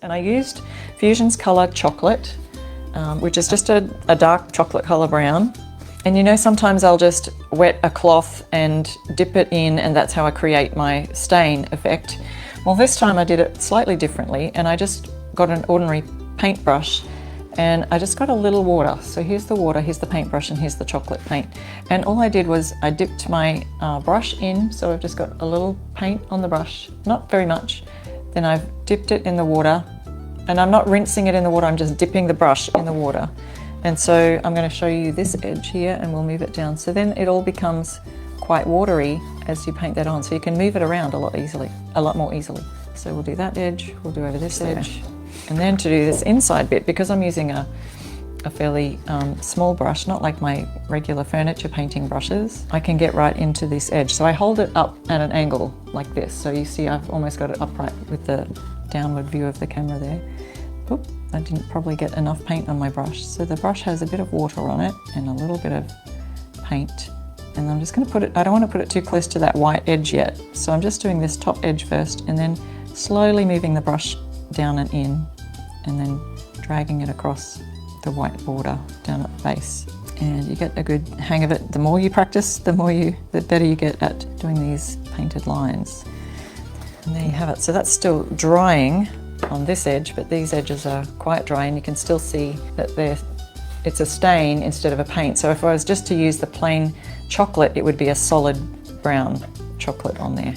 And I used Fusion's Colour Chocolate, which is just a dark chocolate colour brown. And you know, sometimes I'll just wet a cloth and dip it in, and that's how I create my stain effect. Well, this time I did it slightly differently, and I just got an ordinary paintbrush and I just got a little water. So here's the water, here's the paintbrush, and here's the chocolate paint. And all I did was I dipped my brush in, so I've just got a little paint on the brush, not very much. Then I've dipped it in the water, and I'm not rinsing it in the water, I'm just dipping the brush in the water. And so I'm going to show you this edge here, and we'll move it down. So then it all becomes quite watery as you paint that on, so you can move it around a lot more easily. So we'll do that edge, we'll do over this edge. And then to do this inside bit, because I'm using a fairly small brush, not like my regular furniture painting brushes, I can get right into this edge. So I hold it up at an angle like this. So you see I've almost got it upright with the downward view of the camera there. Oop, I didn't probably get enough paint on my brush. So the brush has a bit of water on it and a little bit of paint. And I'm just going to put it, I don't want to put it too close to that white edge yet. So I'm just doing this top edge first, and then slowly moving the brush down and in, and then dragging it across the white border down at the base. And you get a good hang of it. The more you practice, the better you get at doing these painted lines. And there you have it. So that's still drying on this edge, but these edges are quite dry, and you can still see that it's a stain instead of a paint. So if I was just to use the plain chocolate, it would be a solid brown chocolate on there.